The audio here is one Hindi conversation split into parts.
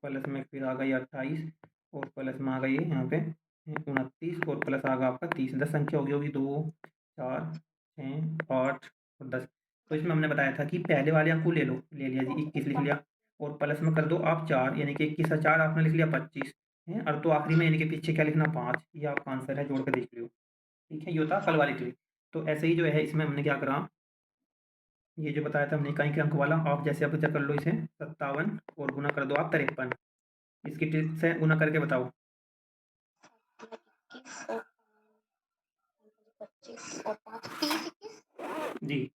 प्लस में फिर आ गई 28 और प्लस में आ गई यहाँ पे 29 और प्लस आ गया आपका 30। 10 संख्या होगी 2 4 6 8 और 10। तो इसमें हमने बताया था कि पहले वाले अंक को ले लिया जी, 21 लिख लिया और प्लस में कर दो आप 4, यानी कि 21 और 4 आपने लिख लिया 25 है। और तो आखिरी में यानी कि पीछे क्या लिखना 5, ये आपका आंसर है, जोड़ कर देख लियो। ठीक है, ये होता कल वाली ट्रिक। तो ऐसे ही जो है इसमें हमने क्या करा, ये जो बताया था हमने इकाई के अंक वाला, आप जैसे आप कर लो इसे 57 और गुना कर दो आप 53। इसकी ट्रिक से गुना करके बताओ। जी,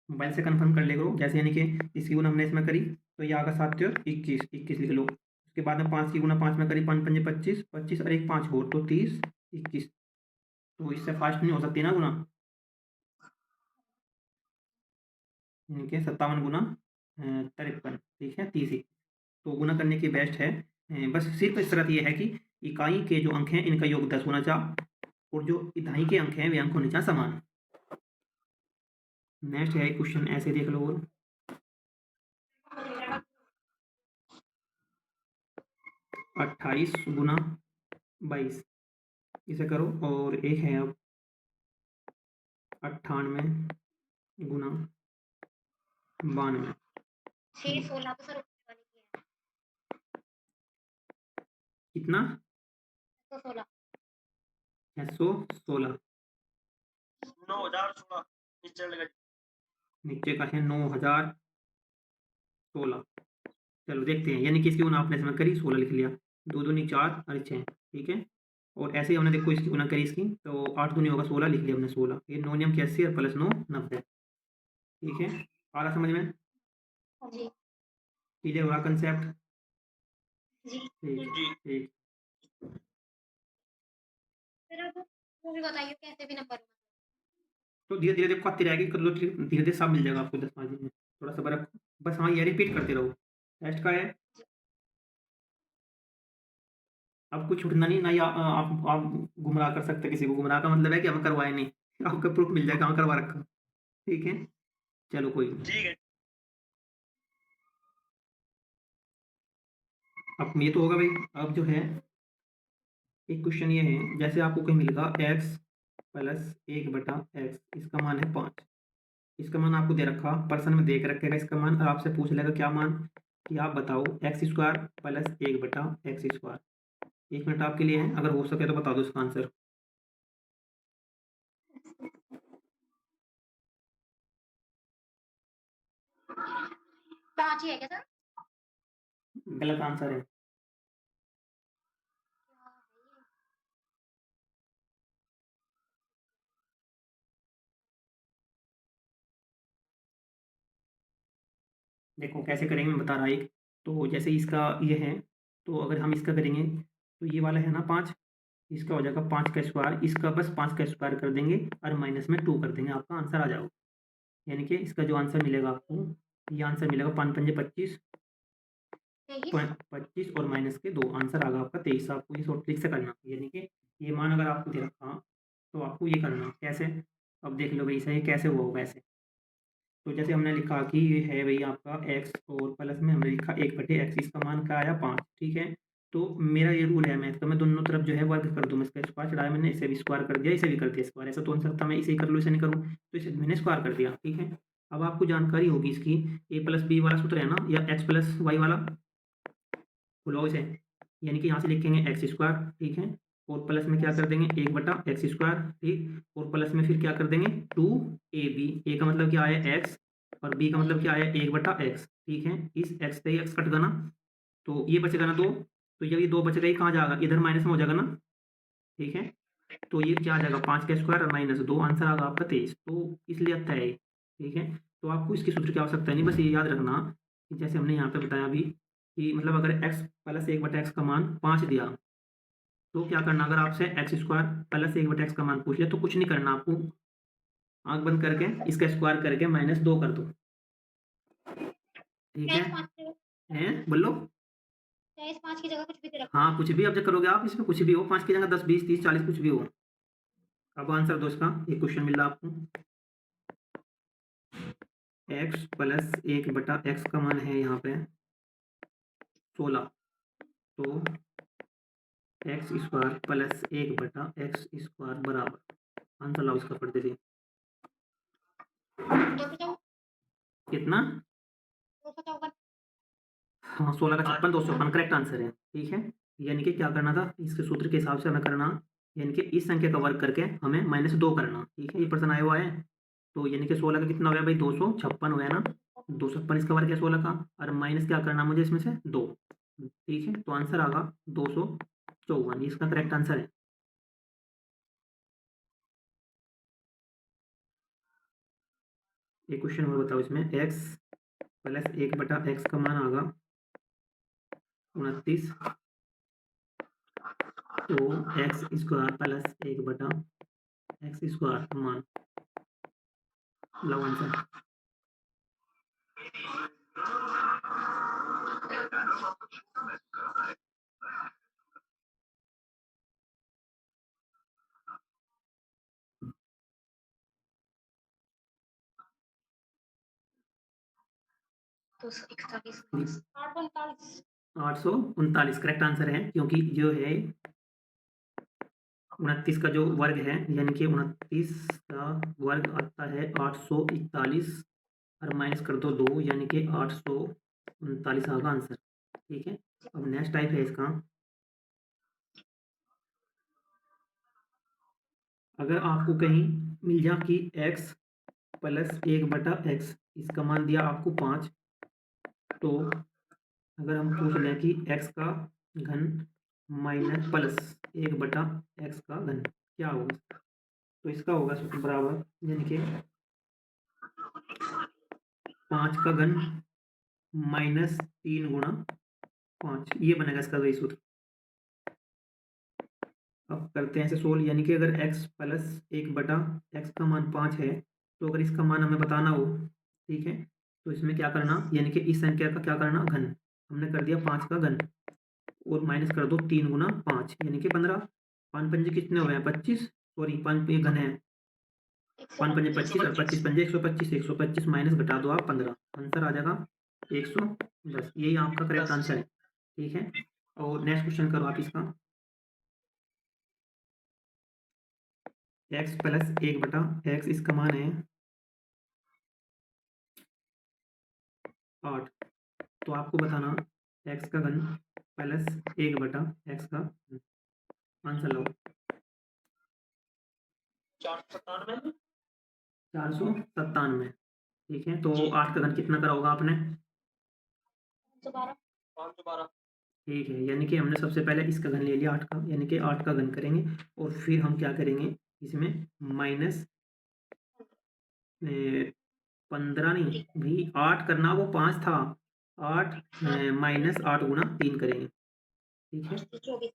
मोबाइल से कंफर्म कर ले करो। जैसे यानी कि इसकी गुना हमने इसमें करी तो ये आगा 7 और 21, 21 लिख लो। उसके बाद में 5 की गुना 5 में करी, 5 पंजे 25, 25 और एक 5 और तो 30, 21। तो इससे फास्ट नहीं हो सकती ना गुना, यानी कि 57 गुना 53, ठीक है 30 ही। तो गुना करने की बेस्ट है। बस सिर्फ शर्त ये है कि इकाई के जो अंक हैं इनका योग 10 होना चाहिए और जो इकाई के अंक हैं वे अंक होने चाहिए समान। नेक्स्ट है क्वेश्चन, ऐसे देख लो। और 28 गुना 22 इसे करो। और एक है अब 98 गुना 92। 616 तो सर कितना? 616 616 9016 नीचे का है 9016। चलो देखते हैं, यानी कि इसकी गुना आपने इसमें करी 16 लिख लिया, 2 दूनी 4 और 6, ठीक है। और ऐसे ही हमने देखो इसकी गुना करी इसकी, तो 8 दूनी होगा 16 लिख लिया हमने 16। ये 9 नियम 81 और प्लस 9 90, ठीक है। आ रहा समझ में? जी क्लियर हुआ कंसेप्ट? जी ठीक ठीक। फिर अब वो भी बताइए कैसे भी नंबर। तो धीरे धीरे देखो आती रहेगी, कर लो धीरे धीरे सब मिल जाएगा आपको 10 5 दिन में। थोड़ा सा रखो बस, हाँ ये रिपीट करते रहो। नेक्स्ट का है, अब कुछ छूटना नहीं ना, या आप गुमराह कर सकते किसी को। गुमराह का मतलब है कि हमें करवाए नहीं, आपका प्रूफ मिल जाएगा हाँ करवा रखा, ठीक है। चलो कोई नहीं, ठीक है। अब ये तो होगा भाई। अब जो है एक क्वेश्चन ये है, जैसे आपको कहीं मिलेगा x प्लस 1/x, इसका मान है 5। इसका मान आपको दे रखा, पर्सन में देख रखेगा इसका मान, और आपसे पूछ लेगा क्या मान, कि आप बताओ x² प्लस 1/x²। 1 मिनट आपके लिए है, अगर हो सके तो बता दो इसका आंसर। पाँच ही है क्या सर? गलत आंसर है। देखो कैसे करेंगे मैं बता रहा एक। तो जैसे इसका ये है, तो अगर हम इसका करेंगे तो ये वाला है ना 5, इसका हो जाएगा 5 का स्क्वायर, इसका बस 5 का स्क्वायर कर देंगे और माइनस में 2 कर देंगे, आपका आंसर आ जाएगा। यानी कि इसका जो आंसर मिलेगा आपको, ये आंसर मिलेगा 5 पंजे 25, 25 और माइनस के 2, आंसर आ गया आपका 23। आपको ये शॉर्ट ट्रिक से करना, यानी कि ये मान अगर आपको दे रखा तो आपको ये करना कैसे। अब देख लो भाई सही कैसे हुआ होगा ऐसे। तो जैसे हमने लिखा कि ये है भाई आपका x और प्लस में हमने लिखा 1/x, इसका मान क्या आया 5, ठीक है। तो मेरा ये रूल है मैथ का, मैं दोनों तरफ जो है वर्ग कर दूँ। मैं इसका स्क्वायर चढ़ाया मैंने, इसे भी स्क्वायर कर दिया, इसे भी कर दिया स्क्वायर। ऐसा तो हो नहीं सकता मैं इसे ही कर लूँ इसे नहीं करूँ, तो इसे मैंने स्क्वायर कर दिया, ठीक है। अब आपको जानकारी होगी इसकी, a+b वाला सूत्र है ना, या x+y वाला, खुलाओ इसे। यानी कि यहाँ से लिखेंगे x², ठीक है, और प्लस में क्या कर देंगे 1/x², ठीक, और प्लस में फिर क्या कर देंगे 2ab। a का मतलब क्या आया x और b का मतलब क्या आया 1/x, ठीक है। इस x से x कट गया ना, तो ये बचेगा ना 2, तो जब ये 2 बचेगा ये कहाँ जाएगा, इधर माइनस में हो जाएगा ना, ठीक है। तो ये क्या आ जाएगा 5 का स्क्वायर और माइनस 2, आंसर आ गया आपका 23। तो इसलिए आता है ये, ठीक है। तो आपको इसके सूत्र की आवश्यकता नहीं, बस ये याद रखना कि जैसे हमने यहाँ पे बताया अभी कि मतलब अगर x प्लस 1/x का मान 5 दिया तो क्या करना, अगर आपसे x² प्लस 1/x का मान पूछ लिया तो कुछ नहीं करना, आपको आंख बंद करके इसका स्क्वायर करके -2 कर दो, ठीक है बोलो। 5 की जगह कुछ भी रखो। हाँ कुछ भी अब जब करोगे आप इसमें कुछ भी हो, 5 की जगह 10 20 30 40 कुछ भी हो। अब आंसर दो इसका, एक क्वेश्चन मिल रहा आपको, x प्लस 1/x का मान है यहाँ पे 16, तो एक्स स्क्वायर प्लस 1/x² बराबर आंसर लाओ इसका पढ़ते थे 254 कितना 254 हाँ 16 का 56 256 करेक्ट आंसर है ठीक है यानी कि क्या करना था इसके सूत्र के हिसाब से हमें करना यानी कि इस संख्या का वर्ग करके हमें -2 करना ठीक है ये प्रश्न आया हुआ है तो यानी कि 16 का कितना हो गया भाई 256 हो गया ना 256 इसका वर्ग है 16 का और माइनस क्या करना मुझे इसमें से 2 ठीक है तो आंसर आगा 254 इसका करेक्ट आंसर है एक क्वेश्चन और बताओ इसमें x प्लस 1/x का मान आगा 29 तो एक्स स्क्वायर प्लस 1/x² मान लो आंसर 241 839 839 करेक्ट आंसर है क्योंकि जो है 29 का जो वर्ग है यानी कि 29 का वर्ग आता है 841 और माइनस कर दो 2 यानी कि 839 आगा आंसर ठीक है अब नेक्स्ट टाइप है इसका अगर आपको कहीं मिल जा कि x प्लस 1/x इसका मान दिया आपको 5 तो अगर हम पूछ लें कि x का घन माइनस प्लस 1/x का घन क्या होगा तो इसका होगा सूत्र बराबर यानी कि 5 का घन -3 × 5 ये बनेगा इसका वही सूत्र अब करते हैं ऐसे सोल्व यानी कि अगर x प्लस 1/x का मान 5 है तो अगर इसका मान हमें बताना हो ठीक है तो इसमें क्या करना यानी कि इस संख्या का क्या करना घन हमने कर दिया 5 का घन और माइनस कर दो 3 × 5 यानी कि 15 5 पंजे कितने हो गए 25 सॉरी 5 ये घन है 5 पंजे 25 और 25 पंजे 125 125 माइनस घटा दो आप 15 आंसर आ जाएगा 110 यही आपका करेक्ट आंसर है ठीक है और नेक्स्ट क्वेश्चन करो आप इसका x प्लस 1/x इसका मान है 8 तो आपको बताना x का घन प्लस 1/x का घन आंसर लो 497 ठीक है तो 8 का घन कितना करा होगा आपने 512 ठीक है यानी कि हमने सबसे पहले इसका घन ले लिया 8 का यानी कि 8 का घन करेंगे और फिर हम क्या करेंगे इसमें माइनस 15 नहीं भी 8 करना वो 5 था 8 -8 × 3 करेंगे ठीक है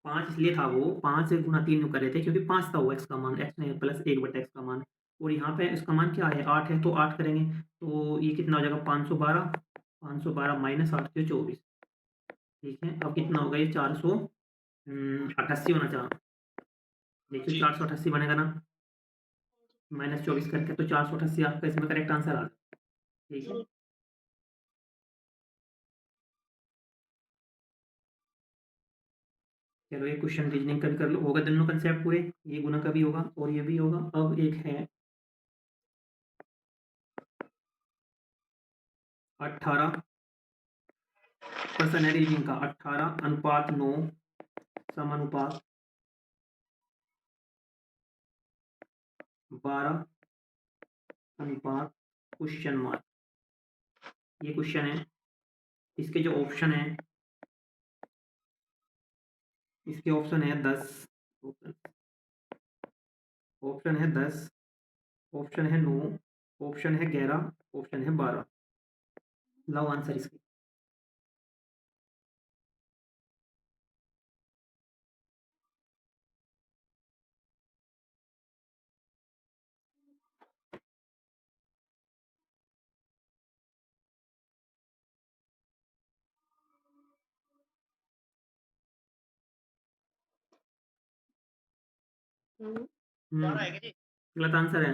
5 इसलिए था वो 5 × 3 करे थे क्योंकि 5 था वो x का मान x में प्लस 1/x का मान और यहाँ पे इसका मान क्या है 8 है तो 8 करेंगे तो ये कितना हो जाएगा 512 माइनस 8 से 24 ठीक है अब कितना होगा ये 488 होना चाहिए देखिए 488 बनेगा ना -24 करके तो 488 आपका इसमें करेक्ट आंसर आ गया ठीक है चलो ये क्वेश्चन रीजनिंग का भी कर लो होगा दोनों कंसेप्ट पूरे ये गुना का भी होगा और ये भी होगा अब एक है 18 प्रश्न है रीजनिंग का 18:9 समानुपात 12 क्वेश्चन मार्क ये क्वेश्चन है इसके जो ऑप्शन है इसके ऑप्शन है 10 ऑप्शन है 10 ऑप्शन है 9 ऑप्शन है 11 ऑप्शन है 12 लाओ आंसर इसके गलत आंसर है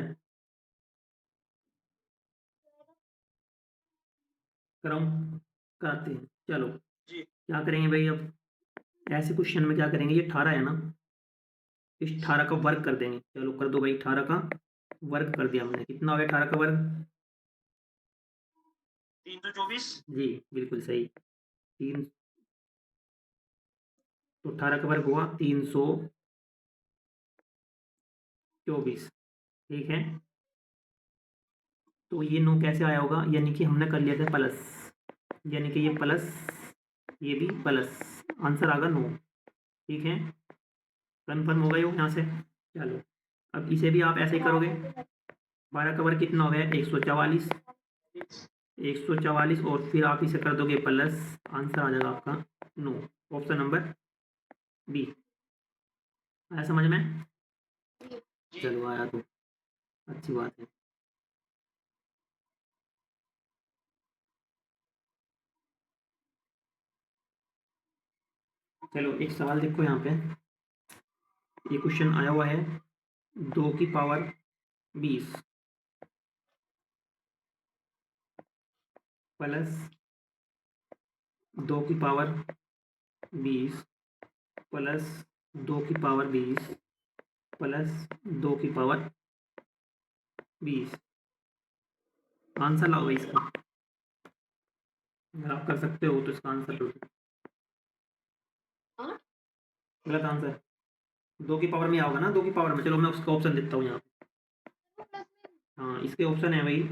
कराऊं कराते हैं चलो क्या करेंगे भाई अब ऐसे क्वेश्चन में क्या करेंगे, ये 18 है ना, इस 18 का वर्ग कर देंगे। चलो कर दो भाई, 18 का वर्ग कर दिया हमने। कितना हो गया 18 का वर्ग? 324। जी बिल्कुल सही। 3, तो 18 का वर्ग हुआ 324। ठीक है, तो ये 9 कैसे आया होगा, यानी कि हमने कर लिया था प्लस, यानी कि ये प्लस, ये भी प्लस, आंसर आ गया 9। ठीक है, कन्फर्म हो गए हो यहाँ से। चलो अब इसे भी आप ऐसे ही करोगे। 12 का वर्ग कितना हो गया, 144। 144 और फिर आप इसे कर दोगे प्लस, आंसर आ जाएगा आपका 9। Option number B. आया समझ में? चलो आया तो अच्छी बात है। चलो एक सवाल देखो यहाँ पे, ये क्वेश्चन आया हुआ है 2 की पावर 20 प्लस 2 की पावर 20 प्लस 2 की पावर 20 प्लस 2 की पावर 20। आंसर लाओ भाई इसका, अगर आप कर सकते हो तो इसका आंसर लो। गलत आंसर, 2 की पावर में आओगा ना, 2 की पावर में। चलो मैं उसका ऑप्शन देता हूँ यहाँ पे। हाँ इसके ऑप्शन है भाई,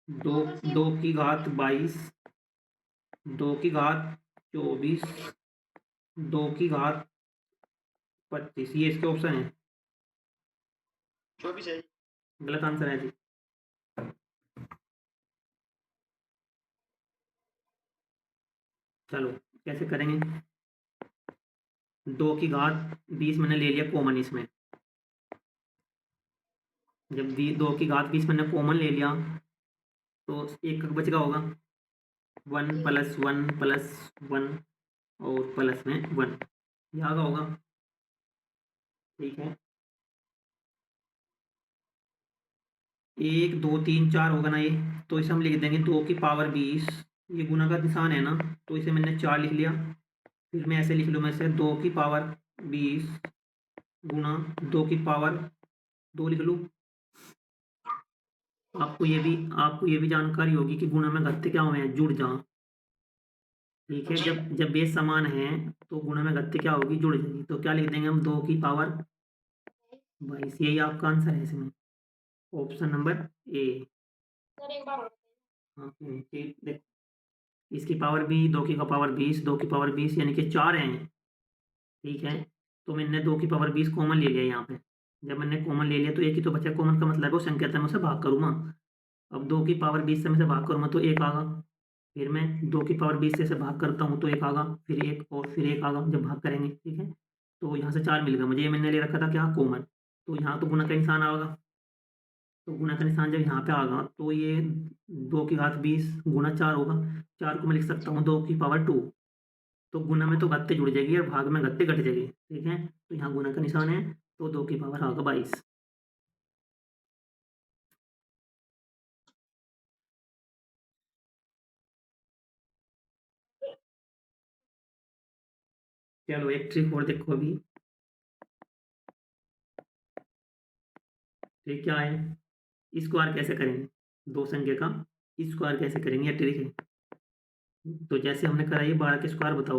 2, 2 की घात 22, 2 की घात 24, 2 की घात 25, ये इसके ऑप्शन है। 24 है। गलत आंसर है जी। चलो कैसे करेंगे, 2 की घात 20 मैंने ले लिया कॉमन इसमें। जब 2 की घात 20 मैंने कॉमन ले लिया तो एक बचेगा होगा, 1 + 1 + 1 और प्लस में 1, ये आगा होगा। ठीक है, 1 2 3 4 होगा ना ये, तो इसे हम लिख देंगे 2 की पावर 20। ये गुना का निशान है ना, तो इसे मैंने 4 लिख लिया। फिर मैं ऐसे लिख लूँ, मैं इसे 2 की पावर 20 गुना 2 की पावर 2 लिख लूँ। आपको ये भी जानकारी होगी कि गुणा में घटते क्या हुए हैं, जुड़ जा। ठीक है, जब जब बेस समान है तो गुणा में घटते क्या होगी, जुड़ जाएगी। तो क्या लिख देंगे हम, 2 की पावर 22। यही आपका आंसर है इसमें, ऑप्शन नंबर ए। सर एक बार और हाँ ठीक, देख इसकी पावर भी 2 की पावर 20, 2 की पावर 20 यानी कि 4 है। ठीक है, तो मैंने 2 की पावर 20 कॉमन ले लिया यहाँ पे। जब मैंने कॉमन ले लिया तो एक ही तो बचा, कॉमन का मतलब है वो संख्या था, मैं उसे भाग करूँगा। अब 2 की पावर 20 से मैं से भाग करूँगा तो एक आगा, फिर मैं 2 की पावर 20 से भाग करता हूँ तो एक आगा, फिर एक और फिर एक आगा जब भाग करेंगे। ठीक है, तो यहाँ से 4 मिल गया मुझे, ये मैंने ले रखा था क्या, कॉमन। तो यहाँ तो गुना का निशान आएगा, तो गुना का निशान जब यहाँ पे आएगा तो ये 2 की घात 20 गुना 4 होगा। 4 को मैं लिख सकता हूँ 2 की पावर 2। तो गुना में तो घातें जुड़ जाएगी और भाग में घातें घट जाएगी। ठीक है, तो यहाँ गुना का निशान है, तो 2 की पावर 22। चलो एक ट्रिक और देखो अभी। ट्रिक क्या है, स्क्वायर कैसे करेंगे, दो संख्या का स्क्वायर कैसे करेंगे, ये ट्रिक है। तो जैसे हमने करा, ये 12 के स्क्वायर बताओ।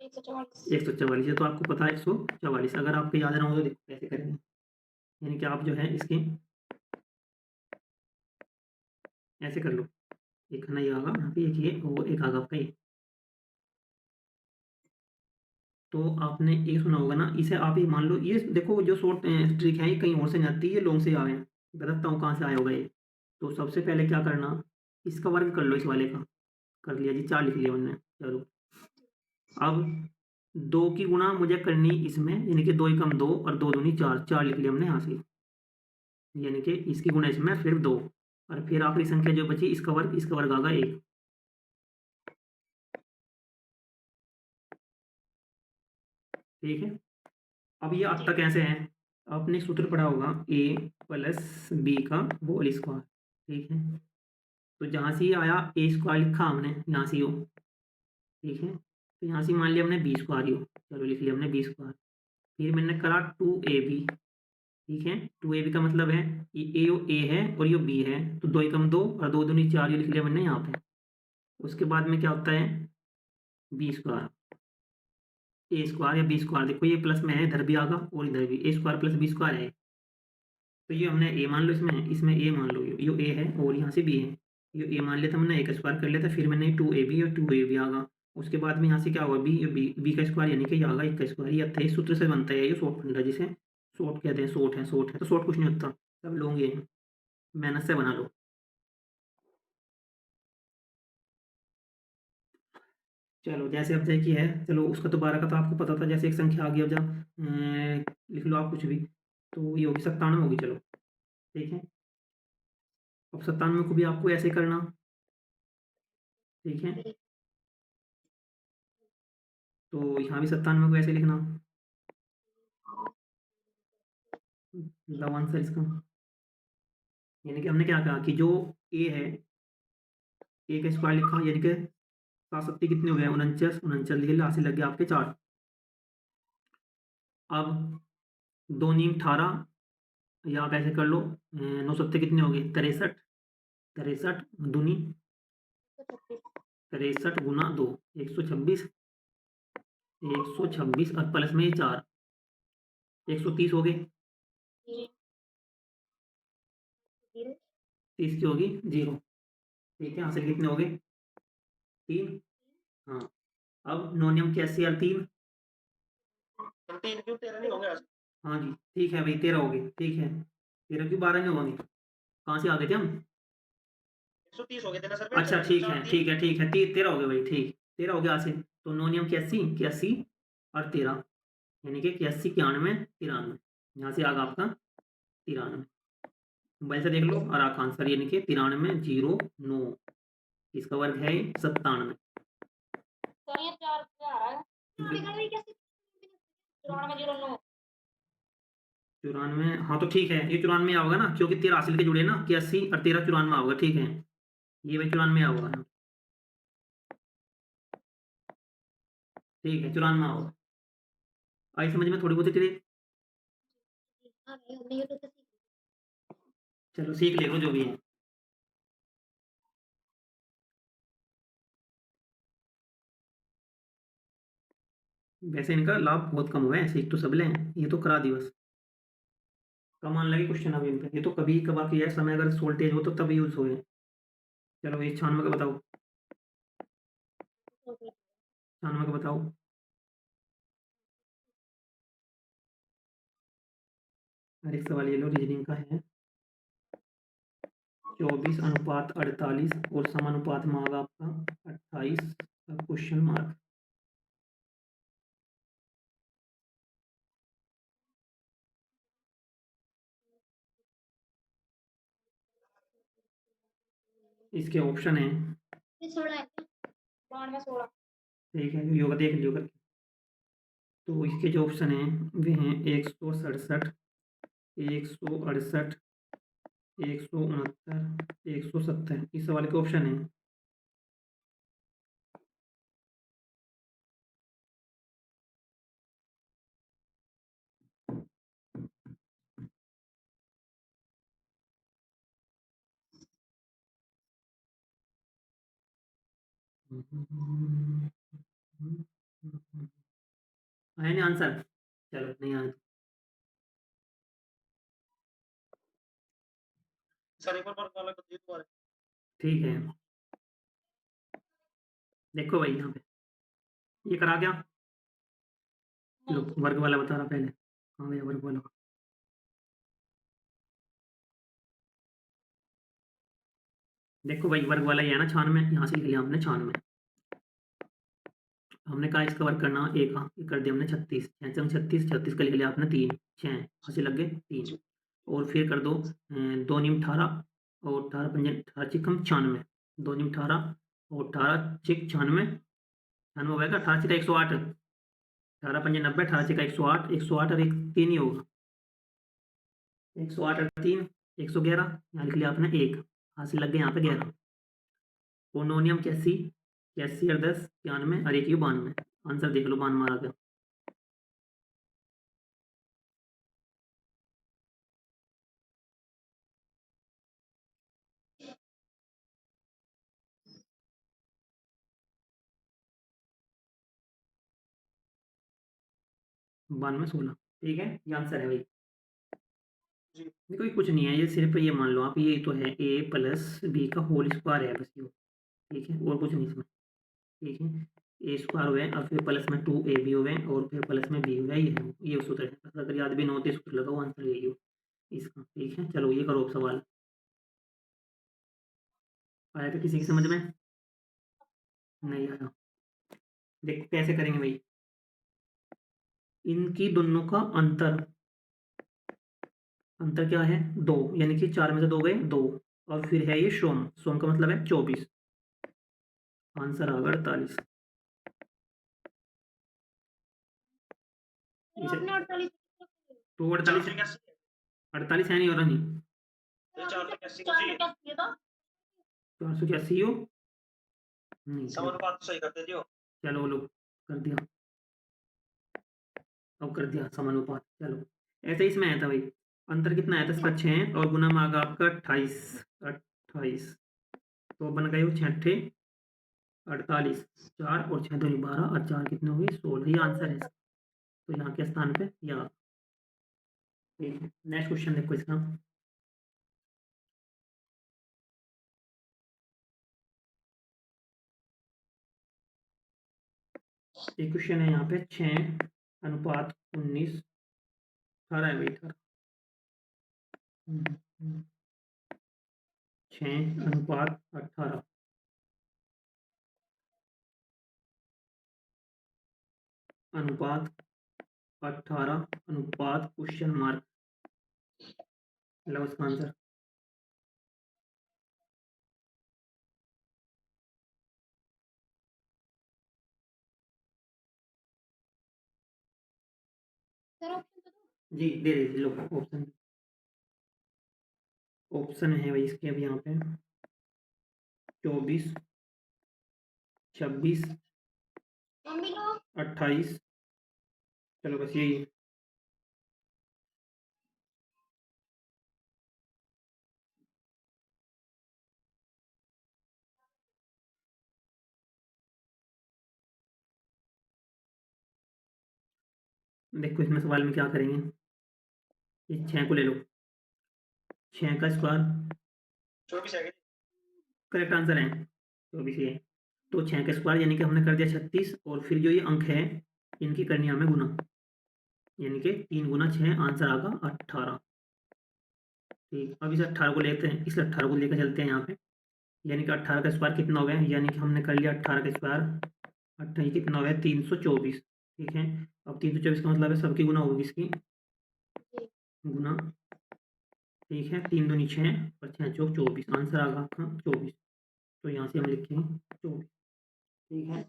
144। 144 है, तो आपको पता है 144। अगर आपको याद ना हो तो देखो कैसे करेंगे, यानी कि आप जो है इसके ऐसे कर लो, एक खाना ये आगा यहाँ पे, एक ये और एक आगा आपका ये। तो आपने ये सुना होगा ना, इसे आप ही मान लो, ये देखो जो शॉर्ट ट्रिक है ये कहीं और से नहीं आती, ये लॉन्ग से आए हैं। बताता हूँ कहाँ से आया होगा ये। तो सबसे पहले क्या करना, इसका वर्ग कर लो, इस वाले का कर लिया जी, 4 लिख लिया मैंने। चलो अब 2 की गुणा मुझे करनी इसमें, यानी कि 2 एकम 2 और 2 दूनी 4, 4 लिख लिया हमने यहाँ से, यानी कि इसकी गुणा इसमें फिर 2, और फिर आखिरी संख्या जो बची इसका वर्ग आगा 1। ठीक है, अब ये आता कैसे है, आपने सूत्र पढ़ा होगा a + b का होल स्क्वायर। ठीक है, तो जहाँ से ये आया a स्क्वायर लिखा हमने यहाँ से हो। ठीक है, तो यहाँ से मान लिया हमने बी स्क्वायर यू, चलो लिख लिया हमने बी स्क्वायर। फिर मैंने करा 2ab, ठीक है। 2ab का मतलब है ये ए है और ये बी है, तो 2 एकम 2 और 2 दूनी 4 ये लिख लिया मैंने यहाँ पे। उसके बाद में क्या होता है बी स्क्वायर, ए स्क्वायर या बी स्क्वायर, देखो ये प्लस में है, इधर भी आगा और इधर भी, ए स्क्वायर प्लस बी स्क्वायर है। तो ये हमने ए मान लो, इसमें ए मान लो, ये ए है और यहाँ से बी है, ये ए मान लिया था हमने, ए का स्क्वायर कर लिया था, फिर मैंने 2ab और 2ab आगा। उसके बाद में यहाँ से क्या होगा बी का स्क्वायर यानी कि ये आगा 1 का स्क्वायर, ये 28 सूत्र से बनता है, ये शॉर्ट फंडा जिसे शॉर्ट कहते हैं, शॉर्ट है तो शॉर्ट कुछ नहीं होता, सब लोग ये मेहनत से बना लो। चलो जैसे अब की है, चलो उसका तो 12 का तो आपको पता था, जैसे एक संख्या आ गई, अब जब लिख लो आप कुछ भी, तो ये होगी 97 होगी, चलो ठीक है। अब 97 को भी आपको ऐसे करना, ठीक है। तो यहाँ भी 97 को ऐसे लिखना, मतलब आंसर इसका, यानी कि हमने क्या कहा कि जो ए है, ए का स्क्वायर लिखा, यानी कि 7 कितने हो गए 49, 49 लिख लिया, से लग गया आपके 4। अब 2 नीम 18, या आप ऐसे कर लो 9 कितने हो गए 63, 63 दूनी 63 गुना 2 126, 126 और प्लस में ये 4 130 हो गए, 30 की होगी 0, ठीक है। हासिल कितने हो गए 3, हाँ। अब 9 नियम 81 और 3, 3 क्यों 13 नहीं होंगे आज? हाँ जी ठीक है भाई 13 हो गए, ठीक है। 13 क्यों 12 नहीं होंगे, कहाँ से आ गए थे हम? 130 हो गए थे ना सर, अच्छा ठीक है ठीक है ठीक है, 13 हो गए भाई, ठीक 13 हो गया हासिल। तो 9 नियम 81 और 13, यानी कि 81 91 93, यहाँ से आगा आपका 93, मोबाइल से देख लो और आपका आंसर यानी कि 93 0 9, इसका वर्ग है 97। सर ये 4 पे आ रहा है, निकल रही कैसे? 94 09 94, हाँ तो ठीक है, ये 94 आओगा ना, क्योंकि 13 हासिल के जुड़े ना, 81 और 13 94 आओगा, ठीक है। ये भाई 94 आओगा, ठीक है 94 आओगा। आई समझ में थोड़ी बहुत तेरे, चलो सीख ले लो जो भी है। वैसे इनका लाभ बहुत कम हुआ है, सीख तो सब लें, ये तो करा दी बस, कमान लगे क्वेश्चन अभी इन पे, ये तो कभी कभार किया है, समय अगर सोल्टेज हो तो तब यूज हो। चलो ये 96 का बताओ, 96 का बताओ। हर एक सवाल ये लो, रीजनिंग का है, 24:48 और समानुपात में आगा आपका 28 का क्वेश्चन मार्क। इसके ऑप्शन है, 16 92 16 ठीक है, योगा देख लियो करके। तो इसके जो ऑप्शन हैं वे हैं 167, 168, 169, 170, इस सवाल के ऑप्शन है। है ना आंसर, चलो नहीं आया सर एक बार वाला को दे दोबारा। ठीक है। देखो भाई यहाँ पे ये करा क्या, लो वर्ग वाला बता रहा पहले, हाँ भैया वर्ग वाला, देखो भाई वर्ग वाला ये है ना 96, यहाँ से लिख लिया हमने 96, हमने कहा इसका वर्ग करना ए का, ये कर दिया हमने 36, 36 36 का लिख लिया आपने 3 6, यहाँ से लग गए 3, और फिर कर दो 2 नीम 18 और 18 पंजे 18 चिकम 96, 2 नीम 18 और 18 चिक 96, 96 हो गया 18 चिका 108, 18 पंजे 90, 18 चिका 108, 108 और एक 3 ही होगा, 108 और 3 111, यहाँ लिख लिया आपने 1, यहाँ से लग गए यहाँ पे 11, पोनोनियम 81, 81 और 10 91 और 1 92, आंसर देख लो, बान मारा क्या। बान में 16। ठीक है, ये आंसर है भाई। देखो ये कुछ नहीं है, ये सिर्फ ये मान लो आप, ये तो है a प्लस बी का होल स्क्वायर है बस ये। ठीक है, और कुछ नहीं इसमें। ठीक है, ए स्क्वायर हुआ है और फिर प्लस में 2ab हुए और फिर प्लस में b हुआ है, ये सूत्र है। बस अगर याद भी ना हो तो सूत्र लगाओ, आंसर यही हो इसका। ठीक है, चलो ये करो अब सवाल। आया था किसी की समझ में? नहीं आया। देखो कैसे करेंगे भाई। इनकी दोनों का अंतर, अंतर क्या है? 2, यानी कि 4 में से 2 गए 2, और फिर है ये सोम, सोम का मतलब है 24। आंसर आ गया 48। इसे आपने 48 तो 48, 48 है नहीं और नहीं। 481 था। 481 हो नहीं, समानुपात तो सही करते दियो। चलो लो, कर दिया। अब कर दिया समानुपात। चलो ऐसे ही इसमें आया था भाई। अंतर कितना आया था इसका? 6 और गुना में आ गया आपका 28। 28 तो बन गए वो 6 48। 4 और 6 दूनी 12 और 4 कितने हो गए? 16। ये आंसर है इसका। तो यहाँ के स्थान पे यहाँ। ठीक है, नेक्स्ट क्वेश्चन देखो इसका। एक क्वेश्चन है यहाँ पे 6:19। 18 है भाई, 18। 6:18 अनुपात 18 अनुपात क्वेश्चन मार्क। लो इसका आंसर। सर ऑप्शन तो दो। जी दे दीजिए, लो ऑप्शन। ऑप्शन है भाई इसके अभी यहाँ पे 24, 26, मम्मी लोग 28। चलो बस यही। देखो इसमें सवाल में क्या करेंगे। ये 6 को ले लो, 6 का स्क्वायर 24 है। करेक्ट आंसर है 24 ये। तो 6 का स्क्वायर यानी कि हमने कर दिया 36, और फिर जो ये अंक है इनकी करनी है हमें गुना, यानी कि 3 गुना 6, आंसर आगा 18। ठीक, अब इस 18 को लेते हैं, इस 18 को लेकर चलते हैं यहाँ पे। यानी कि 18 का स्क्वायर कितना हो गया? यानी कि हमने कर लिया 18 का स्क्वायर। 18 ये कितना हो गया? 324। ठीक है, अब 324 का मतलब है सबकी गुना होगी इसकी, गुना। ठीक है, 3 दूनी 6 और 6 चौक 24, आंसर आ गया आपका 24। तो यहाँ से हम लिखेंगे 24। ठीक है,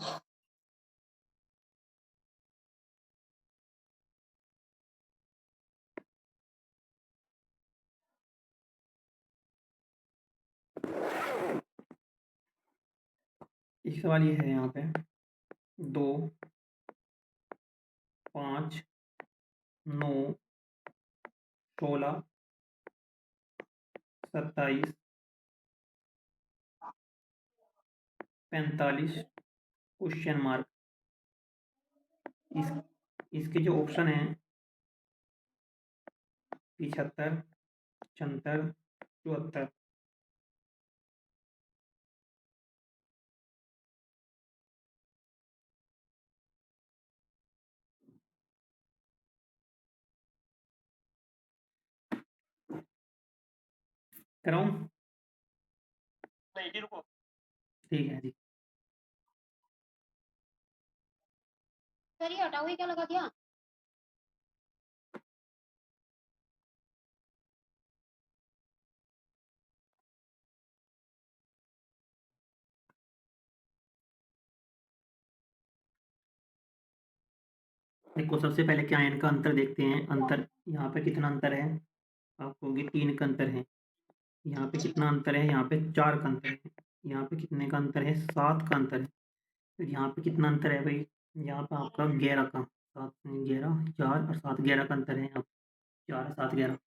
एक सवाल ये है यहाँ पे 2, 5, 9, 16, 27, 45 क्वेश्चन मार्क। इस इसके जो ऑप्शन है 75, 76, 74। कराऊं? नहीं जी, रुको। ठीक है जी। सर ये हटाओ, ये क्या लगा दिया? देखो सबसे पहले क्या है, इनका अंतर देखते हैं। अंतर यहाँ पे कितना अंतर है? आप कहोगे 3 का अंतर है। यहाँ पे कितना अंतर है? यहाँ पे 4 का अंतर है। यहाँ पे कितने का अंतर है? 7 का अंतर है। फिर यहाँ पे कितना अंतर है भाई? यहाँ पे आपका 11 का 7 11 4 और 7 11 का अंतर है यहाँ पे 4 7 11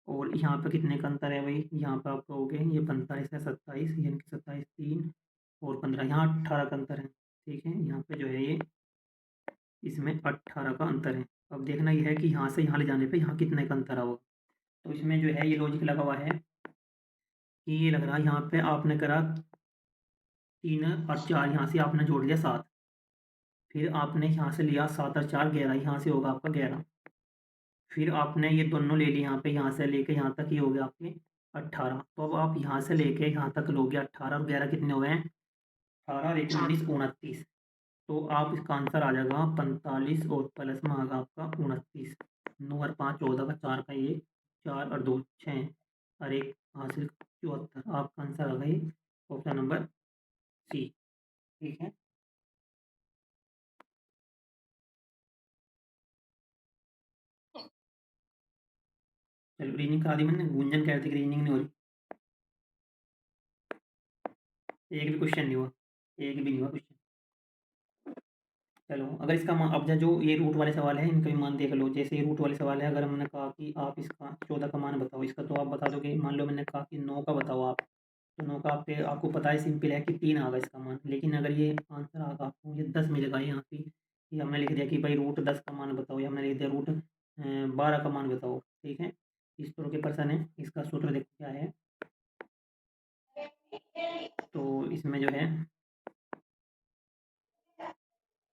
और यहाँ पे कितने का अंतर है भाई? यहाँ पे आपका हो गया ये 45 है 27 यानी कि 27 3 और 15 यहाँ 18 का अंतर है। ठीक है, यहाँ पे जो है ये इसमें 18 का अंतर है। अब देखना ये है कि यहाँ से यहाँ ले जाने पे यहाँ कितने का अंतर होगा। तो इसमें जो है ये लॉजिक लगा हुआ है कि ये लग रहा है यहाँ पे आपने करा 3 और 4 यहाँ से आपने जोड़ लिया 7 फिर आपने यहाँ से लिया 7 और 4 11 यहाँ से होगा आपका 11 फिर आपने ये दोनों ले लिए यहाँ से लेके यहाँ तक ये हो गया आपके 18 तो अब आप यहाँ से लेके यहाँ तक लोगे 18 और 11 कितने हो गए हैं 18 और 1 19 29 तो आप इसका आंसर आ जाएगा 45 और प्लस में आएगा आपका 29 9 और 5 14 का 4 का ये 4 और 2 6 और 1 हासिल 74 आपका आंसर आ गया ये ऑप्शन नंबर सी। ठीक है, चलो रीजनिंग करा दी मैंने। गुंजन कह रही थी कि रीजनिंग नहीं हो रही, एक भी क्वेश्चन नहीं हुआ, एक भी नहीं हुआ क्वेश्चन। चलो अगर इसका मान अब जो ये रूट वाले सवाल है इनका भी मान देख लो। जैसे ये रूट वाले सवाल है, अगर हमने कहा कि आप इसका 14 का मान बताओ, इसका तो आप बता दोगे। मान लो मैंने कहा कि 9 का बताओ आप, तो 9 का आपको पता है सिंपल है कि 3 आएगा इसका मान। लेकिन अगर ये आंसर आएगा आपको ये 10 मिलेगा यहाँ पे, ये हमने लिख दिया कि भाई रूट 10 का मान बताओ, या हमने लिख दिया रूट 12 का मान बताओ। ठीक है, इस तरह के प्रश्न है। इसका सूत्र देखो क्या है। तो इसमें जो है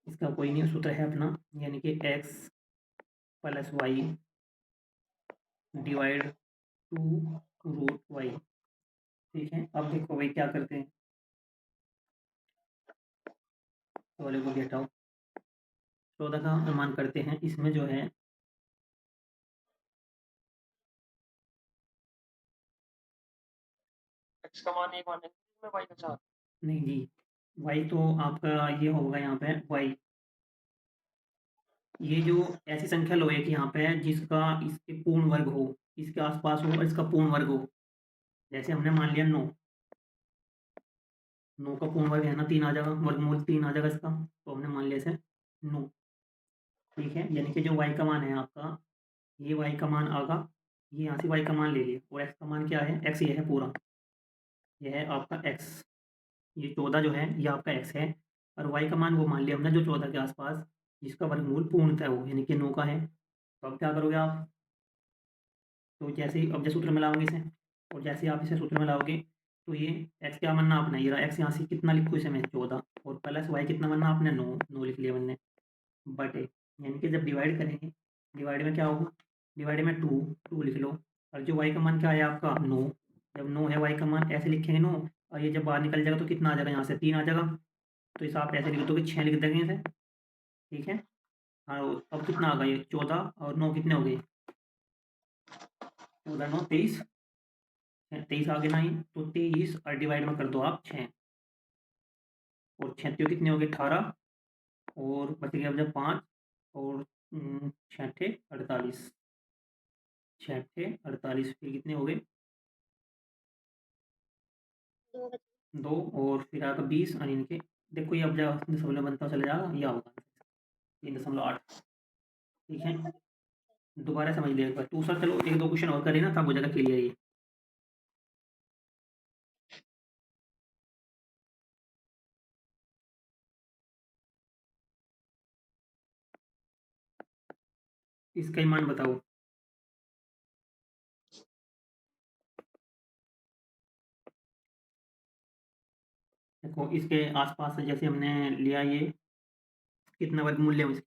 इसका कोई नहीं सूत्र है अपना, यानी कि X plus Y divide two root Y. ठीक है, अब देखो भाई क्या करते हैं, तो वाले को भी हटाओ, 14 का अनुमान करते हैं। इसमें जो है एक्स का मान 1 मानेंगे इसमें वाई का 4। नहीं जी, वाई तो आपका ये होगा यहाँ पे वाई, ये जो ऐसी संख्या लोगे कि यहाँ पे जिसका इसके पूर्ण वर्ग हो, इसके आसपास हो और इसका पूर्ण वर्ग हो। जैसे हमने मान लिया 9, 9 का पूर्ण वर्ग है ना 3 आ जाएगा, वर्गमूल 3 आ जाएगा इसका, तो हमने मान लिया इसे 9। ठीक है, यानी कि जो वाई का मान है आपका, ये वाई का मान आगा, ये यहाँ से वाई का मान ले लिया और एक्स का मान क्या है, एक्स ये है पूरा, यह है आपका एक्स, ये 14 जो है ये आपका एक्स है। और वाई का मान वो मान लिया हमने जो 14 के आसपास जिसका वर्गमूल पूर्णतः हो, यानी कि 9 का है। तो अब क्या करोगे आप, तो जैसे ही अब जैसे सूत्र में लाओगे इसे, और जैसे आप इसे सूत्र में लाओगे तो ये एक्स क्या बनना आपने, ये रहा एक्स, यहाँ से कितना लिखो इसे मैं 14 और प्लस वाई कितना बनना आपने 9, 9 लिख लिया मैंने बटे, यानी कि जब डिवाइड करेंगे, डिवाइड में क्या होगा, डिवाइड में 2 2 लिख लो। और जो वाई का मान क्या है आपका 9, जब 9 है वाई का मान ऐसे लिखेंगे 9, और ये जब बाहर निकल जाएगा तो कितना आ जाएगा, यहाँ से 3 आ जाएगा। तो इसे आप ऐसे लिख दो कि 6 लिख देंगे इसे। ठीक है, हाँ अब कितना आ गया ये 14 और 9 कितने हो गए, 14 9 23, 23 आगे ना ही, तो 23 और डिवाइड में कर दो आप 6 और 6 कितने हो गए 18 और बच गया अब जब 5 और 6 48, 6 48 फिर कितने हो गए 2 बचे। 2 और फिर आएगा 20 और इनके देखो ये अब जब दशमलव बनता चला जाएगा यह होगा 3.8। ठीक है, दोबारा समझ लिया एक बार दूसरा। चलो एक दो क्वेश्चन और करें ना तब हो जाएगा क्लियर ये। इसका ही मान बताओ। देखो इसके आसपास से जैसे हमने लिया ये कितना वर्ग मूल्य है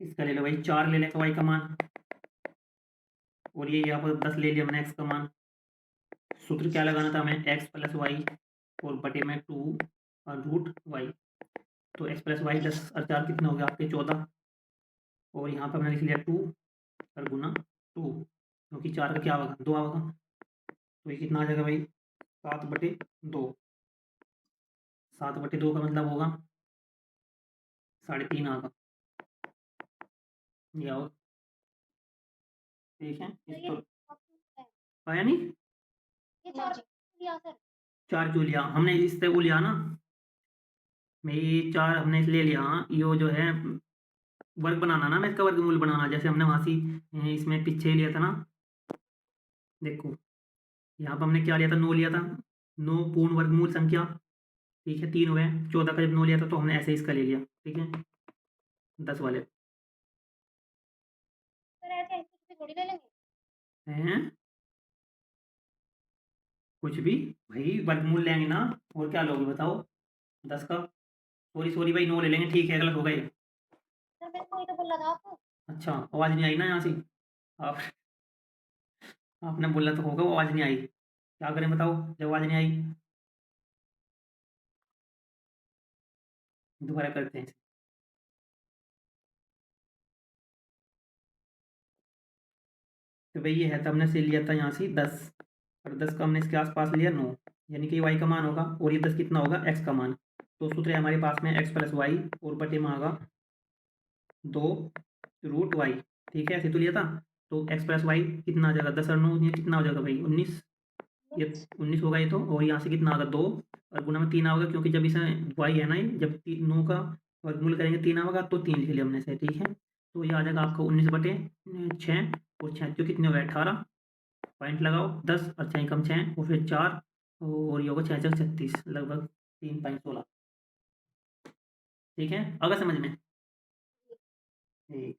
इसका ले लो भाई 4 ले लेगा वाई का मान, और ये यहाँ पर 10 ले लिया हमने एक्स का मान। सूत्र क्या लगाना था हमें, एक्स प्लस वाई और बटे में 2 और रूट वाई। तो एक्स प्लस वाई 10 और 4 कितने हो गए आपके 14, और यहाँ पर हमने लिख लिया 2 और गुना 2, क्योंकि 4 का क्या होगा 2 होगा। तो ये कितना आ जाएगा भाई 7/2, 7/2 का मतलब होगा 3.5 आगा ये होगा। ठीक है, इस तो आया नहीं, ये 4 लिया सर। 4 क्यों लिया हमने, इससे वो लिया ना भाई 4 हमने ले लिया, हाँ, यो जो है वर्ग बनाना ना, मैं इसका वर्गमूल बनाना, जैसे हमने वहाँ से इसमें पीछे लिया था ना, देखो यहाँ पर हमने क्या लिया था, 9 लिया था, 9 पूर्ण वर्गमूल संख्या, ठीक है, 3 हुए, 14 का जब 9 लिया था तो हमने ऐसे इसका ले लिया, ठीक है, 10 वाले सर ऐसे कुछ भी थोड़ी ले लेंगे। हैं, कुछ भी भाई, वर्गमूल लेंगे ना, और क्या लोगे बताओ, 10 का, सॉरी सॉरी भाई, 9 ले लेंगे, ठीक है, गलत हो गए। सर मैंने वही तो बोला था आपको। अच्छा, आवाज़ नहीं आई ना यहाँ से, आप आपने बोला तो होगा, आवाज़ नहीं आई, क्या करें बताओ, जब आवाज़ नहीं आई, दोबारा करते हैं। तो भाई ये है, तो हमने से लिया था यहाँ से 10, और 10 का हमने इसके आसपास लिया 9, यानी कि वाई का मान होगा, और ये 10 कितना होगा, एक्स का मान। तो सूत्र है हमारे पास में एक्स प्लस वाई, और बटे में आगा 2 रूट वाई, ठीक है, ऐसे तो लिया था। तो एक्स प्लस वाई कितना आ जाएगा, 10 और 9 ये कितना हो जाएगा भाई, 19, ये 19 होगा ये तो, और यहाँ से कितना आएगा 2, और गुना में 3 आएगा, क्योंकि जब इसमें वाई है ना, ये जब 9 का वर्गमूल करेंगे 3 आएगा, तो 3 लिख लिया हमने से, ठीक है। तो ये आ जाएगा आपका 19 बटे 6, और 6 तो कितने हो गए 18, पॉइंट लगाओ, 10 और 6 कम 6, और फिर 4, और ये होगा 6 6 36, लगभग 3.16, ठीक है, अगर समझ में, ठीक।